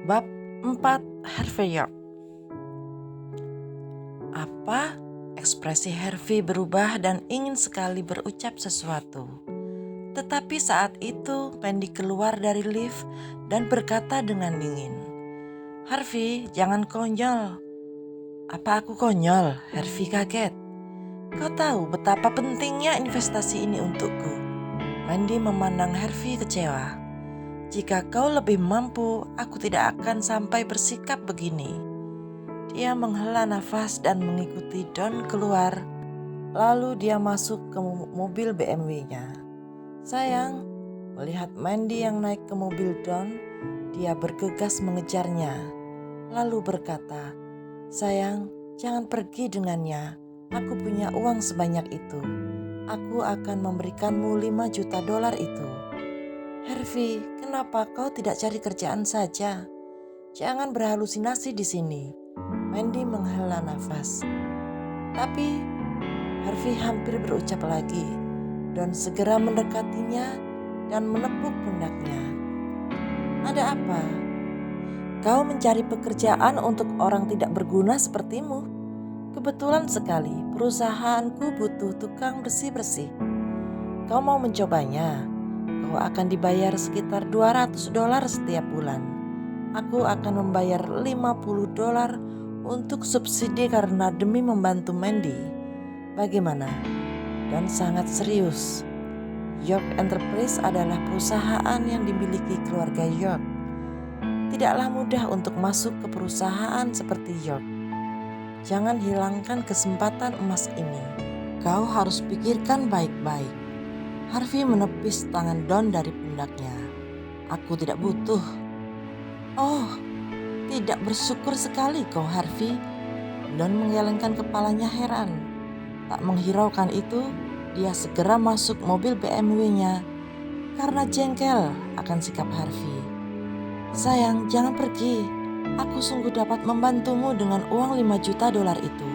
Bab 4 Harvey York. Apa? Ekspresi Harvey berubah dan ingin sekali berucap sesuatu. Tetapi saat itu Mandy keluar dari lift dan berkata dengan dingin, "Harvey, jangan konyol." "Apa aku konyol?" Harvey kaget. "Kau tahu betapa pentingnya investasi ini untukku." Mandy memandang Harvey kecewa. "Jika kau lebih mampu, aku tidak akan sampai bersikap begini." Dia menghela nafas dan mengikuti Don keluar. Lalu dia masuk ke mobil BMW-nya. "Sayang," melihat Mandy yang naik ke mobil Don, dia bergegas mengejarnya. Lalu berkata, "Sayang, jangan pergi dengannya. Aku punya uang sebanyak itu. Aku akan memberikanmu $5 juta itu." "Harvey, kenapa kau tidak cari kerjaan saja? Jangan berhalusinasi di sini." Mandy menghela nafas. Tapi Harvey hampir berucap lagi. Don segera mendekatinya dan menepuk pundaknya. "Ada apa? Kau mencari pekerjaan untuk orang tidak berguna sepertimu? Kebetulan sekali, perusahaanku butuh tukang bersih-bersih. Kau mau mencobanya? Kau akan dibayar sekitar $200 setiap bulan. Aku akan membayar $50 untuk subsidi karena demi membantu Mandy. Bagaimana?" Dan sangat serius. York Enterprise adalah perusahaan yang dimiliki keluarga York. Tidaklah mudah untuk masuk ke perusahaan seperti York. Jangan hilangkan kesempatan emas ini. Kau harus pikirkan baik-baik. Harvey menepis tangan Don dari pundaknya. "Aku tidak butuh." "Oh, tidak bersyukur sekali kau, Harvey." Don menggelengkan kepalanya heran. Tak menghiraukan itu, dia segera masuk mobil BMW-nya karena jengkel akan sikap Harvey. "Sayang, jangan pergi. Aku sungguh dapat membantumu dengan uang $5 juta itu."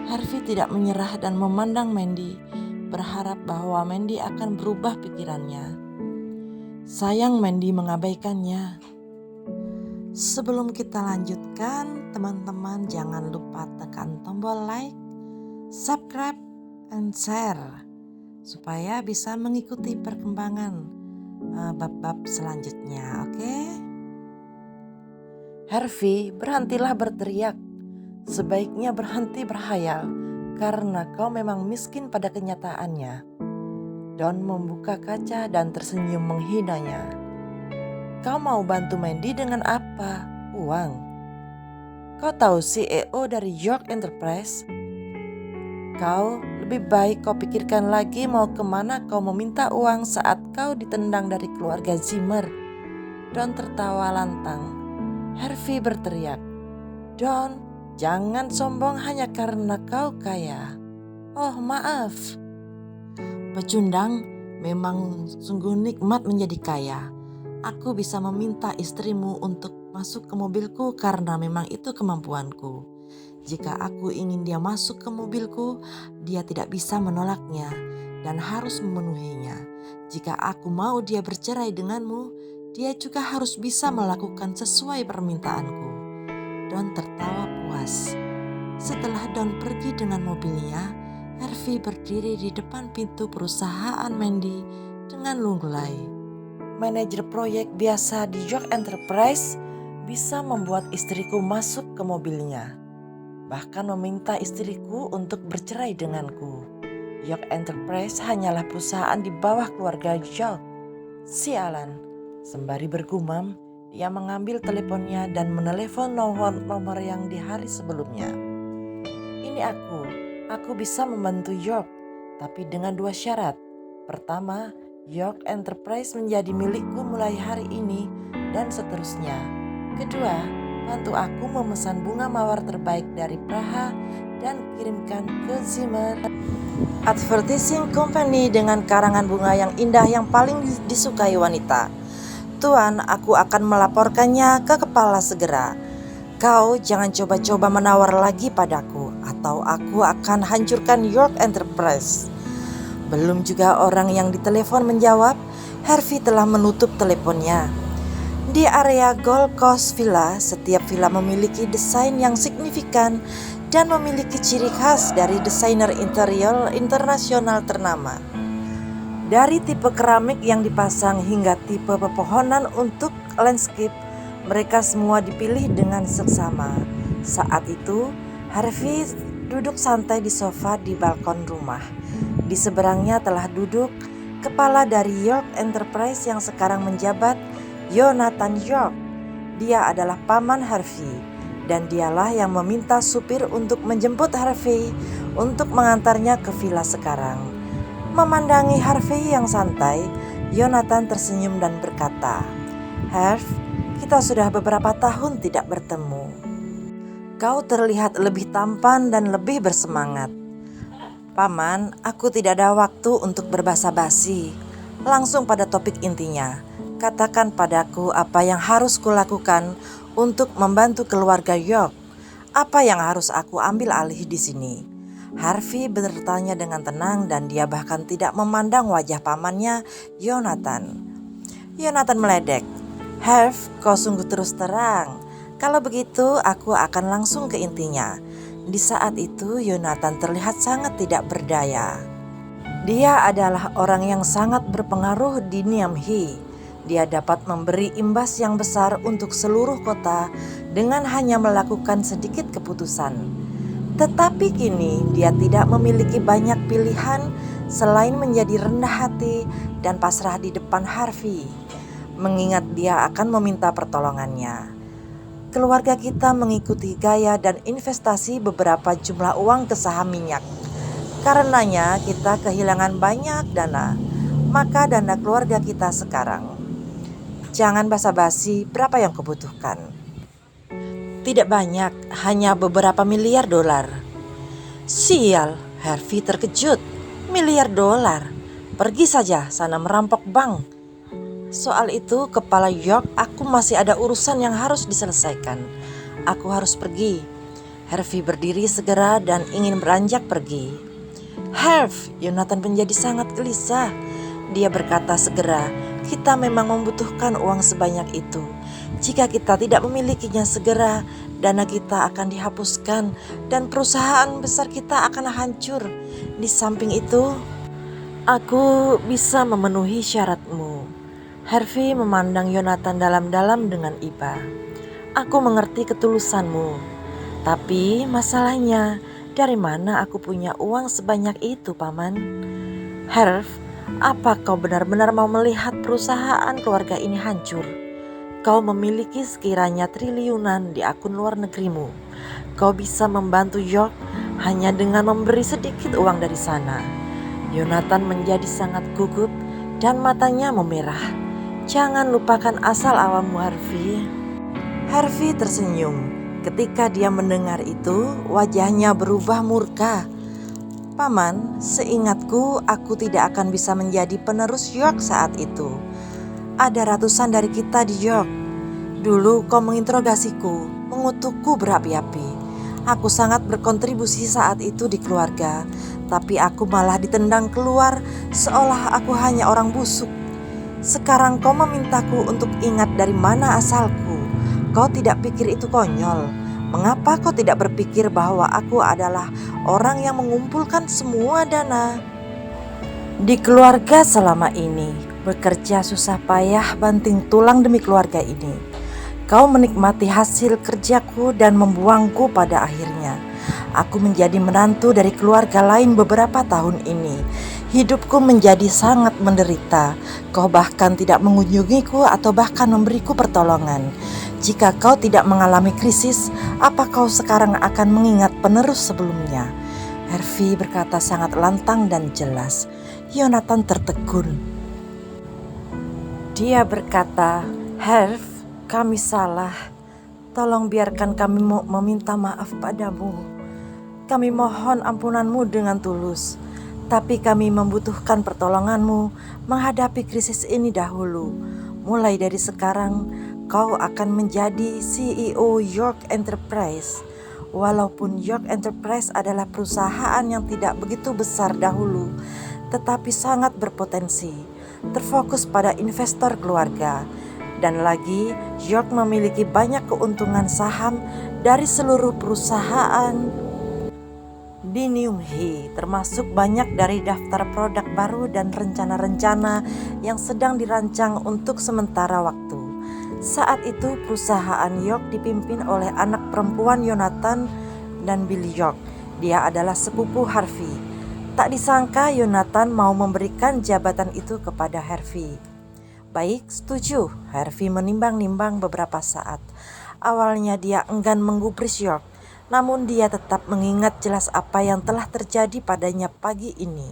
Harvey tidak menyerah dan memandang Mandy, berharap bahwa Mandy akan berubah pikirannya. Sayang, Mandy mengabaikannya. Sebelum kita lanjutkan, teman-teman jangan lupa tekan tombol like, subscribe, and share supaya bisa mengikuti perkembangan bab-bab selanjutnya, oke? "Harvey, berhentilah berteriak. Sebaiknya berhenti berhayal karena kau memang miskin pada kenyataannya." Don membuka kaca dan tersenyum menghinanya. "Kau mau bantu Mandy dengan apa? Uang? Kau tahu CEO dari York Enterprise? Kau lebih baik kau pikirkan lagi mau kemana kau meminta uang saat kau ditendang dari keluarga Zimmer." Don tertawa lantang. Harvey berteriak, "Don, jangan sombong hanya karena kau kaya." "Oh, maaf." "Pecundang, memang sungguh nikmat menjadi kaya. Aku bisa meminta istrimu untuk masuk ke mobilku karena memang itu kemampuanku. Jika aku ingin dia masuk ke mobilku, dia tidak bisa menolaknya dan harus memenuhinya. Jika aku mau dia bercerai denganmu, dia juga harus bisa melakukan sesuai permintaanku." Don tertawa puas. Setelah Don pergi dengan mobilnya, Harvey berdiri di depan pintu perusahaan Mandy dengan lunglai. "Manajer proyek biasa di York Enterprise bisa membuat istriku masuk ke mobilnya. Bahkan meminta istriku untuk bercerai denganku. York Enterprise hanyalah perusahaan di bawah keluarga York. Sialan." Sembari bergumam, dia mengambil teleponnya dan menelepon nomor yang di hari sebelumnya. "Ini aku bisa membantu York, tapi dengan 2 syarat. Pertama, York Enterprise menjadi milikku mulai hari ini dan seterusnya. Kedua, bantu aku memesan bunga mawar terbaik dari Praha dan kirimkan ke Zimmer Advertising Company dengan karangan bunga yang indah yang paling disukai wanita. Tuan, aku akan melaporkannya ke kepala segera. Kau jangan coba-coba menawar lagi padaku atau aku akan hancurkan York Enterprise." Belum juga orang yang ditelepon menjawab, Harvey telah menutup teleponnya. Di area Gold Coast Villa, setiap villa memiliki desain yang signifikan dan memiliki ciri khas dari desainer interior internasional ternama. Dari tipe keramik yang dipasang hingga tipe pepohonan untuk landscape, mereka semua dipilih dengan seksama. Saat itu, Harvey duduk santai di sofa di balkon rumah. Di seberangnya telah duduk kepala dari York Enterprise yang sekarang menjabat, Jonathan York. Dia adalah paman Harvey, dan dialah yang meminta supir untuk menjemput Harvey untuk mengantarnya ke villa sekarang. Memandangi Harvey yang santai, Jonathan tersenyum dan berkata, "Harv, kita sudah beberapa tahun tidak bertemu. Kau terlihat lebih tampan dan lebih bersemangat." "Paman, aku tidak ada waktu untuk berbasa-basi. Langsung pada topik intinya. Katakan padaku apa yang harus kulakukan untuk membantu keluarga York. Apa yang harus aku ambil alih di sini?" Harvey bertanya dengan tenang dan dia bahkan tidak memandang wajah pamannya, Jonathan. Jonathan meledek, "Harv, kau sungguh terus terang. Kalau begitu aku akan langsung ke intinya." Di saat itu Jonathan terlihat sangat tidak berdaya. Dia adalah orang yang sangat berpengaruh di Niamey. Dia dapat memberi imbas yang besar untuk seluruh kota dengan hanya melakukan sedikit keputusan. Tetapi kini dia tidak memiliki banyak pilihan selain menjadi rendah hati dan pasrah di depan Harvey, mengingat dia akan meminta pertolongannya. "Keluarga kita mengikuti gaya dan investasi beberapa jumlah uang ke saham minyak. Karenanya kita kehilangan banyak dana, maka dana keluarga kita sekarang." "Jangan basa-basi, berapa yang kubutuhkan?" "Tidak banyak, hanya beberapa miliar dolar." "Sial," Harvey terkejut. "Miliar dolar? Pergi saja sana merampok bank." "Soal itu, Kepala York, aku masih ada urusan yang harus diselesaikan. Aku harus pergi." Harvey berdiri segera dan ingin beranjak pergi. "Harv," Jonathan menjadi sangat gelisah. Dia berkata segera, "Kita memang membutuhkan uang sebanyak itu. Jika kita tidak memilikinya segera, dana kita akan dihapuskan dan perusahaan besar kita akan hancur. Di samping itu, aku bisa memenuhi syaratmu." Harvey memandang Jonathan dalam-dalam dengan iba. "Aku mengerti ketulusanmu, tapi masalahnya, dari mana aku punya uang sebanyak itu, Paman?" "Harv, apa kau benar-benar mau melihat perusahaan keluarga ini hancur? Kau memiliki sekiranya triliunan di akun luar negerimu. Kau bisa membantu York hanya dengan memberi sedikit uang dari sana." Jonathan menjadi sangat gugup dan matanya memerah. "Jangan lupakan asal awammu, Harvey." Harvey tersenyum. Ketika dia mendengar itu, wajahnya berubah murka. "Paman, seingatku aku tidak akan bisa menjadi penerus York saat itu. Ada ratusan dari kita di York. Dulu kau menginterogasiku, mengutukku berapi-api. Aku sangat berkontribusi saat itu di keluarga, tapi aku malah ditendang keluar seolah aku hanya orang busuk. Sekarang kau memintaku untuk ingat dari mana asalku. Kau tidak pikir itu konyol? Mengapa kau tidak berpikir bahwa aku adalah orang yang mengumpulkan semua dana di keluarga selama ini, bekerja susah payah banting tulang demi keluarga ini? Kau menikmati hasil kerjaku dan membuangku pada akhirnya. Aku menjadi menantu dari keluarga lain beberapa tahun ini. Hidupku menjadi sangat menderita. Kau bahkan tidak mengunjungiku atau bahkan memberiku pertolongan. Jika kau tidak mengalami krisis, apa kau sekarang akan mengingat penerus sebelumnya?" Harvey berkata sangat lantang dan jelas. Jonathan tertegun. Dia berkata, "Harv, kami salah. Tolong biarkan kami meminta maaf padamu. Kami mohon ampunanmu dengan tulus. Tapi kami membutuhkan pertolonganmu menghadapi krisis ini dahulu. Mulai dari sekarang, kau akan menjadi CEO York Enterprise. Walaupun York Enterprise adalah perusahaan yang tidak begitu besar dahulu, tetapi sangat berpotensi, terfokus pada investor keluarga. Dan lagi, York memiliki banyak keuntungan saham dari seluruh perusahaan di Newhey, termasuk banyak dari daftar produk baru dan rencana-rencana yang sedang dirancang untuk sementara waktu. Saat itu perusahaan York dipimpin oleh anak perempuan Yonathan dan Billy York. Dia adalah sepupu Harvey. Tak disangka Yonathan mau memberikan jabatan itu kepada Harvey. Baik, setuju. Harvey menimbang-nimbang beberapa saat. Awalnya dia enggan menggubris York, namun dia tetap mengingat jelas apa yang telah terjadi padanya pagi ini.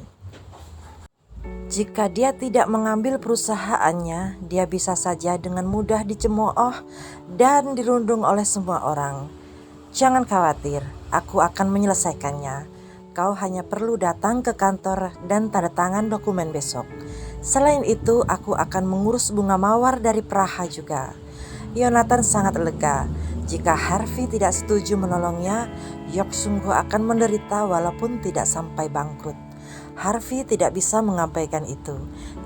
Jika dia tidak mengambil perusahaannya, dia bisa saja dengan mudah dicemooh dan dirundung oleh semua orang. Jangan khawatir, aku akan menyelesaikannya. Kau hanya perlu datang ke kantor dan tanda tangan dokumen besok. Selain itu, aku akan mengurus bunga mawar dari Praha juga. Yonathan sangat lega. Jika Harvey tidak setuju menolongnya, York sungguh akan menderita walaupun tidak sampai bangkrut. Harvey tidak bisa mengabaikan itu.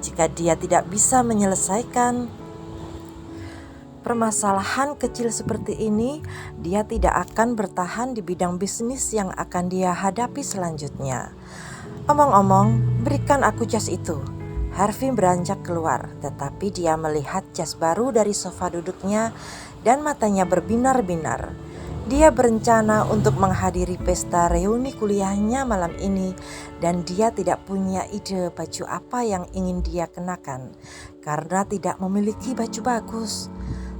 Jika dia tidak bisa menyelesaikan permasalahan kecil seperti ini, dia tidak akan bertahan di bidang bisnis yang akan dia hadapi selanjutnya. Omong-omong, berikan aku jas itu. Harvey beranjak keluar, tetapi dia melihat jas baru dari sofa duduknya dan matanya berbinar-binar. Dia berencana untuk menghadiri pesta reuni kuliahnya malam ini dan dia tidak punya ide baju apa yang ingin dia kenakan karena tidak memiliki baju bagus.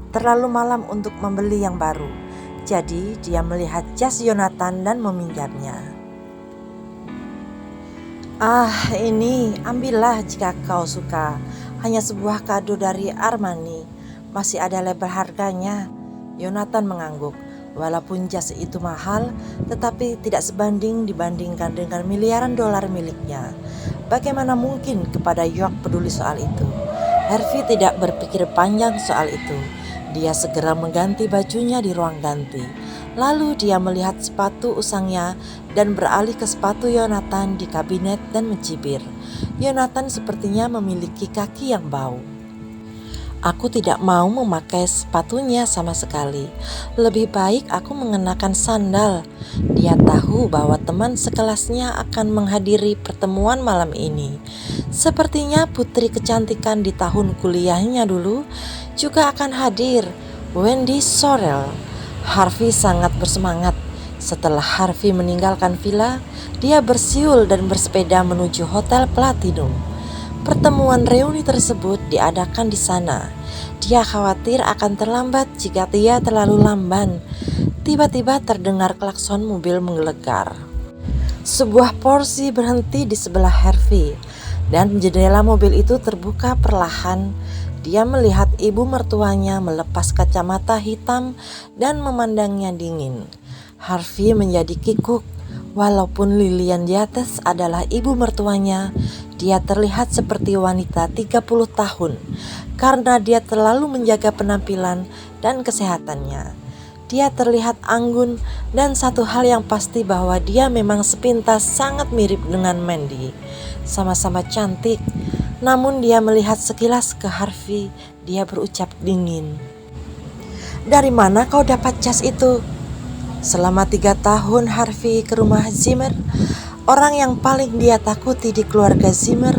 Terlalu malam untuk membeli yang baru. Jadi dia melihat jas Yonathan dan meminjamnya. Ini ambillah jika kau suka. Hanya sebuah kado dari Armani. Masih ada label harganya. Yonathan mengangguk. Walaupun jas itu mahal, tetapi tidak sebanding dibandingkan dengan miliaran dolar miliknya. Bagaimana mungkin kepada York peduli soal itu? Harvey tidak berpikir panjang soal itu. Dia segera mengganti bajunya di ruang ganti. Lalu dia melihat sepatu usangnya dan beralih ke sepatu Yonathan di kabinet dan mencibir. Yonathan sepertinya memiliki kaki yang bau. Aku tidak mau memakai sepatunya sama sekali. Lebih baik aku mengenakan sandal. Dia tahu bahwa teman sekelasnya akan menghadiri pertemuan malam ini. Sepertinya putri kecantikan di tahun kuliahnya dulu juga akan hadir, Wendy Sorrell. Harvey sangat bersemangat. Setelah Harvey meninggalkan villa, dia bersiul dan bersepeda menuju Hotel Platinum. Pertemuan reuni tersebut diadakan di sana. Dia khawatir akan terlambat jika dia terlalu lamban. Tiba-tiba terdengar klakson mobil menggelegar. Sebuah Porsche berhenti di sebelah Harvey dan jendela mobil itu terbuka perlahan. Dia melihat ibu mertuanya melepas kacamata hitam dan memandangnya dingin. Harvey menjadi kikuk. Walaupun Lillian Yates adalah ibu mertuanya, dia terlihat seperti wanita 30 tahun karena dia terlalu menjaga penampilan dan kesehatannya. Dia terlihat anggun dan satu hal yang pasti bahwa dia memang sepintas sangat mirip dengan Mandy. Sama-sama cantik, namun dia melihat sekilas ke Harvey, dia berucap dingin. "Dari mana kau dapat jas itu?" Selama 3 tahun Harvey ke rumah Zimmer, orang yang paling dia takuti di keluarga Zimmer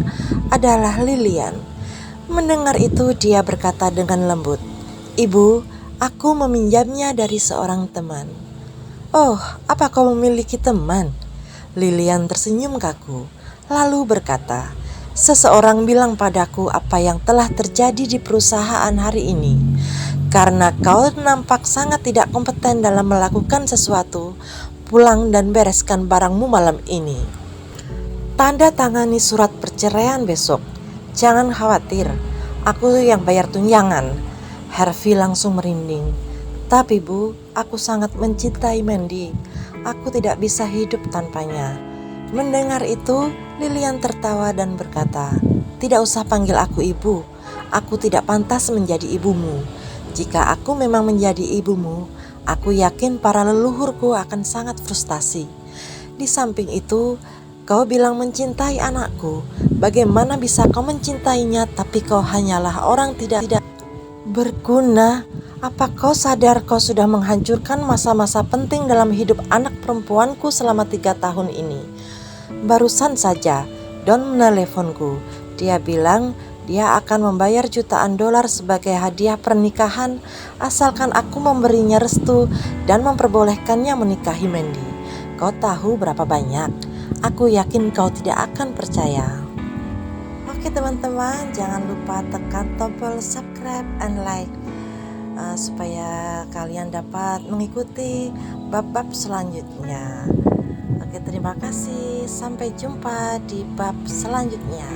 adalah Lillian. Mendengar itu dia berkata dengan lembut, "Ibu, aku meminjamnya dari seorang teman." "Oh, apa kau memiliki teman?" Lillian tersenyum kaku, lalu berkata, "Seseorang bilang padaku apa yang telah terjadi di perusahaan hari ini. Karena kau nampak sangat tidak kompeten dalam melakukan sesuatu, pulang dan bereskan barangmu malam ini. Tanda tangani surat perceraian besok. Jangan khawatir, aku yang bayar tunjangan." Harvey langsung merinding. "Tapi Bu, aku sangat mencintai Mandy. Aku tidak bisa hidup tanpanya." Mendengar itu, Lillian tertawa dan berkata, "Tidak usah panggil aku ibu. Aku tidak pantas menjadi ibumu. Jika aku memang menjadi ibumu, aku yakin para leluhurku akan sangat frustasi. Di samping itu, kau bilang mencintai anakku. Bagaimana bisa kau mencintainya tapi kau hanyalah orang tidak Berguna? Apa kau sadar kau sudah menghancurkan masa-masa penting dalam hidup anak perempuanku selama 3 tahun ini? Barusan saja Don meneleponku. Dia bilang dia akan membayar jutaan dolar sebagai hadiah pernikahan asalkan aku memberinya restu dan memperbolehkannya menikahi Mandy. Kau tahu berapa banyak? Aku yakin kau tidak akan percaya. Oke teman-teman, jangan lupa tekan tombol subscribe and like supaya kalian dapat mengikuti bab-bab selanjutnya. Oke, terima kasih. Sampai jumpa di bab selanjutnya.